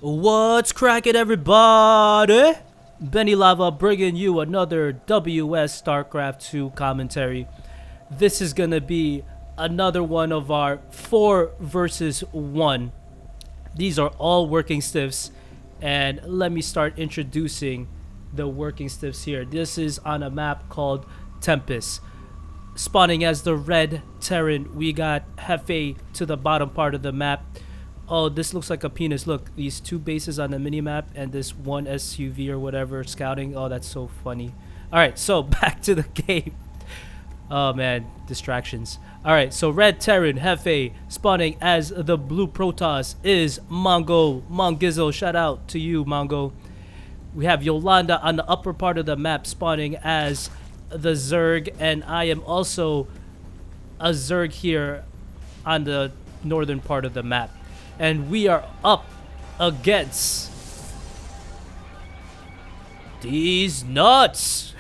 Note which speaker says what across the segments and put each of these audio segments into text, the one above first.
Speaker 1: What's cracking, everybody? Benny Lava bringing you another Starcraft 2 commentary. This is gonna be another one of our 4 versus 1. These are all working stiffs, and let me start introducing the working stiffs here. This is on a map called Tempest. Spawning as the red Terran, we got Jefe to the bottom part of the map. Oh, this looks like a penis. Look, these 2 bases on the minimap and this 1 SUV or whatever scouting. Oh, that's so funny. Alright, so back to the game. Oh man, distractions. Alright, so red Terran, Jefe, spawning as the blue Protoss is Mongo. Mongizzle, shout out to you, Mongo. We have Yolonda on the upper part of the map spawning as the Zerg, and I am also a Zerg here on the northern part of the map. And we are up against WSJefe.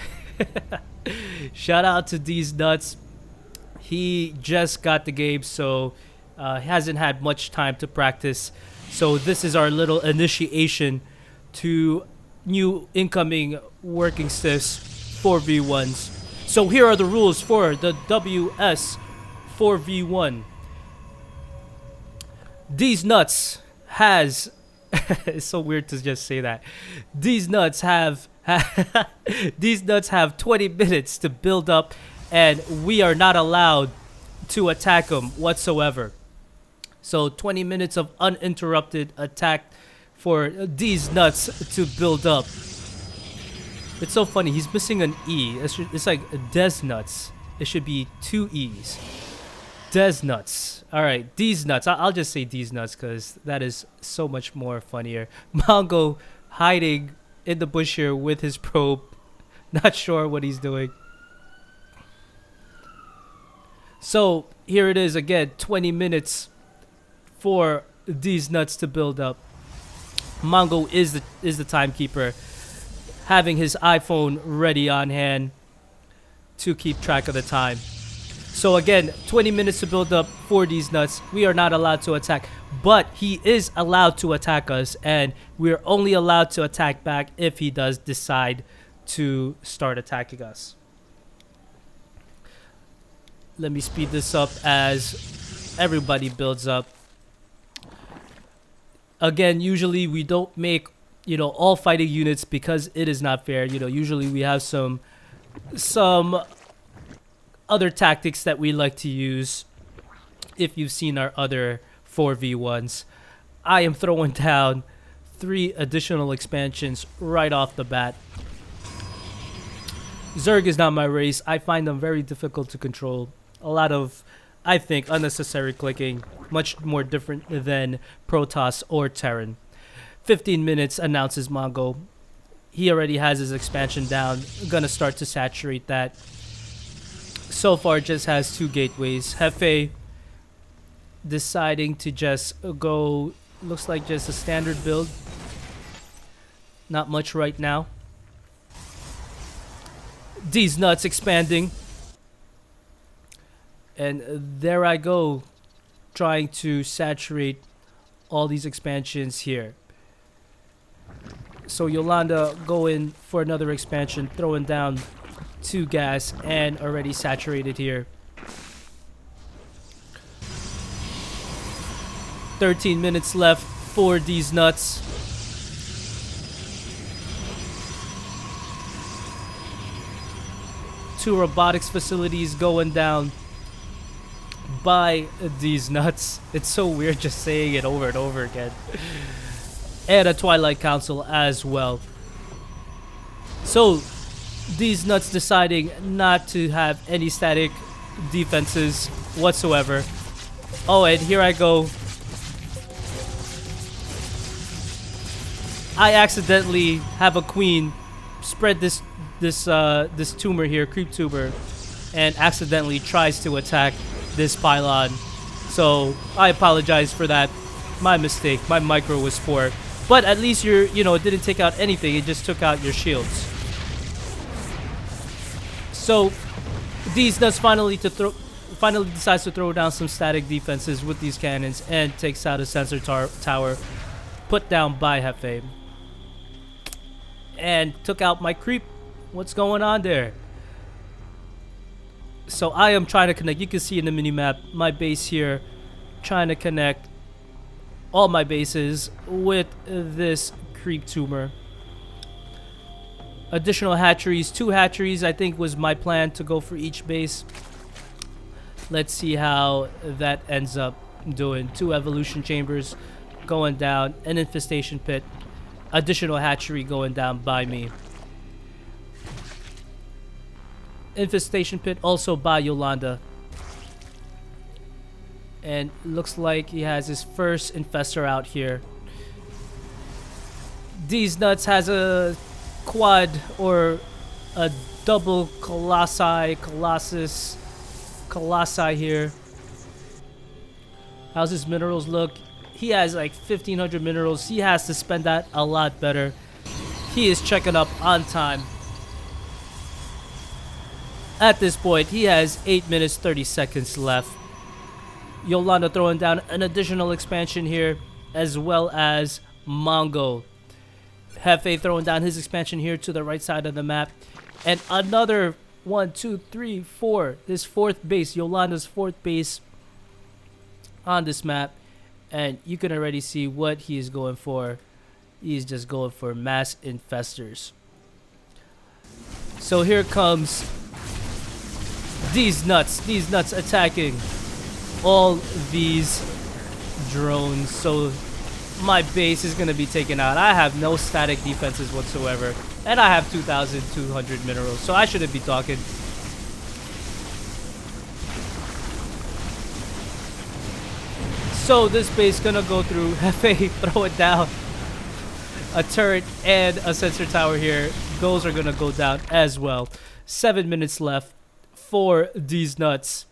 Speaker 1: Shout out to WSJefe. He just got the game, so hasn't had much time to practice. So this is our little initiation to new incoming working stiffs 4v1s. So here are the rules for the WS 4v1. WSJefe has it's so weird to just say that. WSJefe have 20 minutes to build up, and we are not allowed to attack them whatsoever. So 20 minutes of uninterrupted attack for WSJefe to build up. It's so funny, he's missing an E. It's like WSdeznutz. It should be 2 E's. WSdeznutz. Alright, WSdeznutz. I'll just say WSdeznutz because that is so much more funnier. Mongo hiding in the bush here with his probe. Not sure what he's doing. So here it is again, 20 minutes for WSdeznutz to build up. Mongo is the timekeeper, having his iPhone ready on hand to keep track of the time. So again, 20 minutes to build up for WSdeznutz. We are not allowed to attack, but he is allowed to attack us, and we're only allowed to attack back if he does decide to start attacking us. Let me speed this up as everybody builds up. Again, usually we don't make, all fighting units because it is not fair. Usually we have some other tactics that we like to use. If you've seen our other 4v1s, I am throwing down 3 additional expansions right off the bat. Zerg is not my race. I find them very difficult to control. A lot of, I think, unnecessary clicking. Much more different than Protoss or Terran. 15 minutes, announces Mongo. He already has his expansion down. Gonna start to saturate that. So far just has 2 gateways. Jefe deciding to just go, looks like just a standard build. Not much right now. WSJefe expanding. And there I go, trying to saturate all these expansions here. So Yolanda going for another expansion, throwing down 2 gas, and already saturated here. 13 minutes left for WSJefe. Two robotics facilities going down by WSJefe. It's so weird just saying it over and over again. And a Twilight Council as well. So WSJefe deciding not to have any static defenses whatsoever. Oh, and here I go. I accidentally have a queen spread this tumor here, creep tumor, and accidentally tries to attack this pylon. So I apologize for that. My mistake. My micro was poor. But at least it didn't take out anything. It just took out your shields. So WSJefe finally decides to throw down some static defenses with these cannons and takes out a sensor tower. put down by Jefe. And took out my creep. What's going on there? So I am trying to connect. You can see in the mini-map my base here. Trying to connect all my bases with this creep tumor. Additional hatcheries. 2 hatcheries I think was my plan to go for each base. Let's see how that ends up doing. 2 evolution chambers going down. An infestation pit. Additional hatchery going down by me. Infestation pit also by Yolonda. And looks like he has his first infestor out here. WSdeznutz has a quad or a double colossi here. How's his minerals look? He has like 1,500 minerals. He has to spend that a lot better. He is checking up on time. At this point, he has 8 minutes 30 seconds left. Yolonda throwing down an additional expansion here, as well as Mongo. Jefe throwing down his expansion here to the right side of the map. And another 1, 2, 3, 4. This 4th base, Yolonda's 4th base on this map. And you can already see what he is going for. He is just going for mass infestors. So here comes WSdeznutz attacking all these drones. So my base is going to be taken out. I have no static defenses whatsoever. And I have 2,200 minerals. So I shouldn't be talking. So this base gonna go through. Jefe throw it down. A turret and a sensor tower here. Those are gonna go down as well. 7 minutes left for WSdeznutz.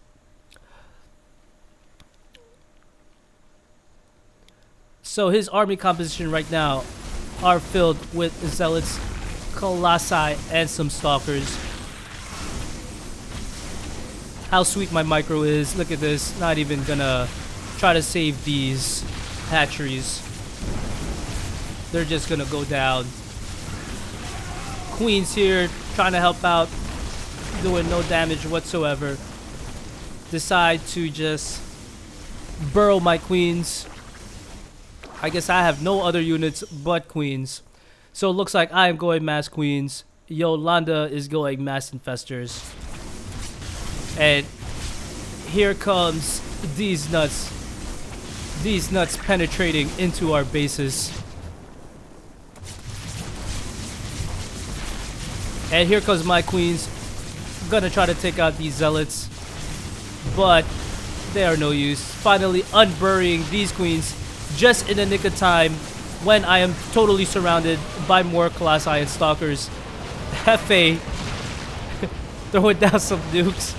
Speaker 1: So his army composition right now are filled with zealots, colossi, and some stalkers. How sweet my micro is. Look at this. Not even gonna try to save these hatcheries. They're just gonna go down. Queens here trying to help out, doing no damage whatsoever. Decide to just burrow my queens. I guess I have no other units but queens. So it looks like I am going mass queens. Yolonda is going mass infestors. And here comes WSdeznutz. WSdeznutz penetrating into our bases. And here comes my queens. I'm gonna try to take out these zealots, but they are no use. Finally unburying these queens just in the nick of time when I am totally surrounded by more colossi and stalkers. Jefe throwing down some nukes.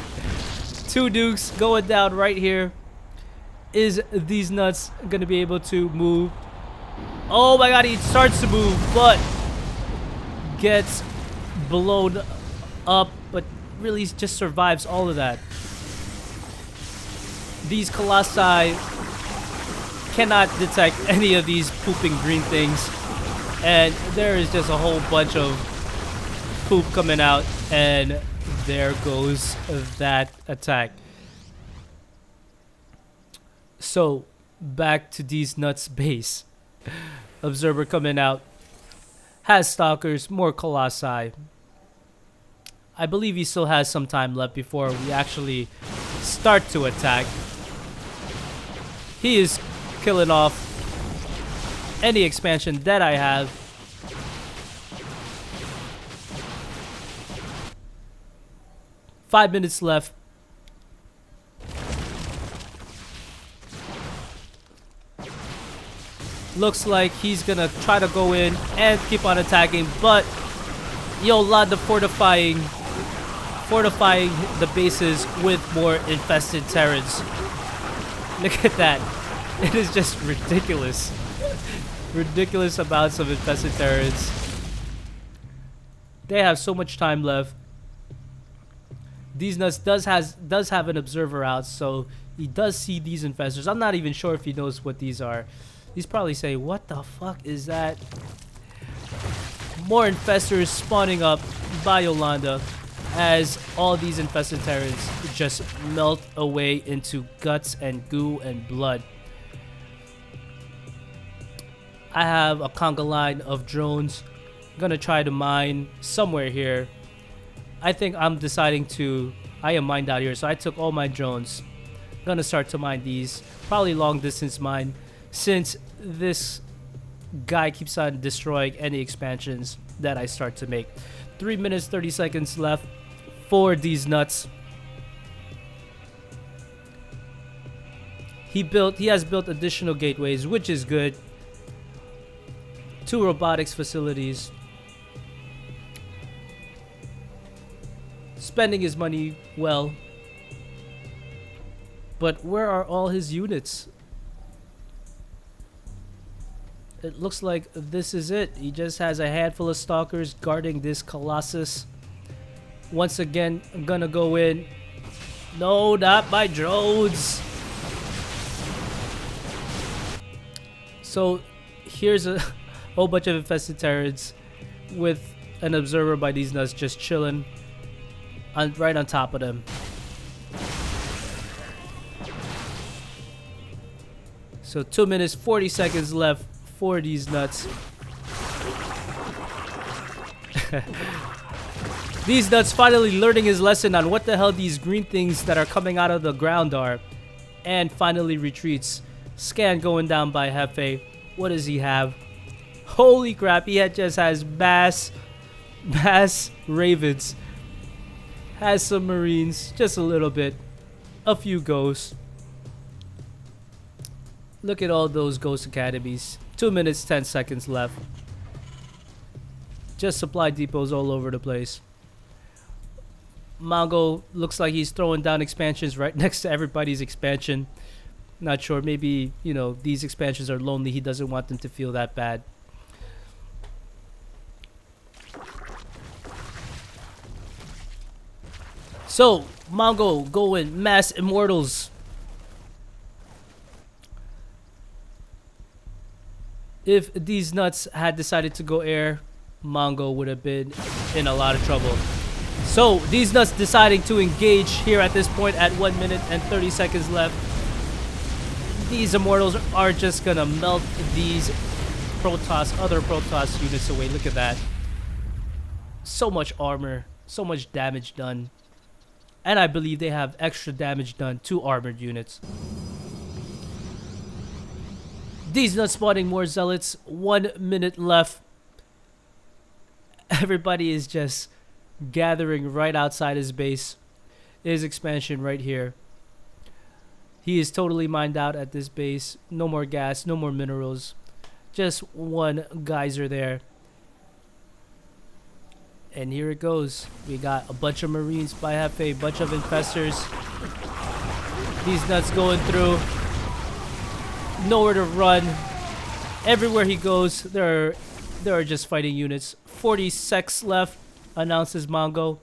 Speaker 1: 2 nukes going down right here. Is WSdeznutz gonna be able to move? Oh my god, he starts to move, but gets blown up, but really just survives all of that. These colossi cannot detect any of these pooping green things, and there is just a whole bunch of poop coming out, and there goes that attack. So back to WSdeznutz base. Observer coming out. Has stalkers, more colossi. I believe he still has some time left before we actually start to attack. He is killing off any expansion that I have. Five minutes left. Looks like he's gonna try to go in and keep on attacking, but Yolonda fortifying the bases with more infested Terrans. Look at that. It is just ridiculous. Ridiculous amounts of infested Terrans. They have so much time left. WSdeznutz does have an observer out, so he does see these infestors. I'm not even sure if he knows what these are. He's probably saying, what the fuck is that? More infestors spawning up by Yolonda as all these infested Terrans just melt away into guts and goo and blood. I have a conga line of drones. I'm gonna try to mine somewhere here. I think I'm deciding to... I am mined out here, so I took all my drones. I'm gonna start to mine these. Probably long distance mine, since this guy keeps on destroying any expansions that I start to make. 3 minutes 30 seconds left for these nuts. He has built additional gateways, which is good. 2 robotics facilities. Spending his money well. But where are all his units? It looks like this is it. He just has a handful of stalkers guarding this colossus. Once again, I'm gonna go in. No, not my drones. So here's a whole bunch of infested Terrans with an observer by these nuts just chilling right on top of them. So 2 minutes 40 seconds left for these nuts. These nuts finally learning his lesson on what the hell these green things that are coming out of the ground are, and finally retreats. Scan going down by Jefe. What does he have? Holy crap, he just has mass ravens. Has some marines, just a little bit. A few ghosts. Look at all those ghost academies. 2 minutes 10 seconds left. Just supply depots all over the place. Mongo looks like he's throwing down expansions right next to everybody's expansion. Not sure, maybe, you know, these expansions are lonely. He doesn't want them to feel that bad. So, Mongo going mass immortals. If these nuts had decided to go air, Mongo would have been in a lot of trouble. So, these nuts deciding to engage here at this point at 1 minute and 30 seconds left. These immortals are just gonna melt these other Protoss units away. Look at that. So much armor, so much damage done. And I believe they have extra damage done to armored units. These nuts spawning more zealots. 1 minute left. Everybody is just gathering right outside his base. His expansion right here. He is totally mined out at this base. No more gas, no more minerals. Just one geyser there. And here it goes. We got a bunch of marines by Jefe, a bunch of infestors. These nuts going through. Nowhere to run. Everywhere he goes, there are just fighting units. 40 secs left, announces Mongo.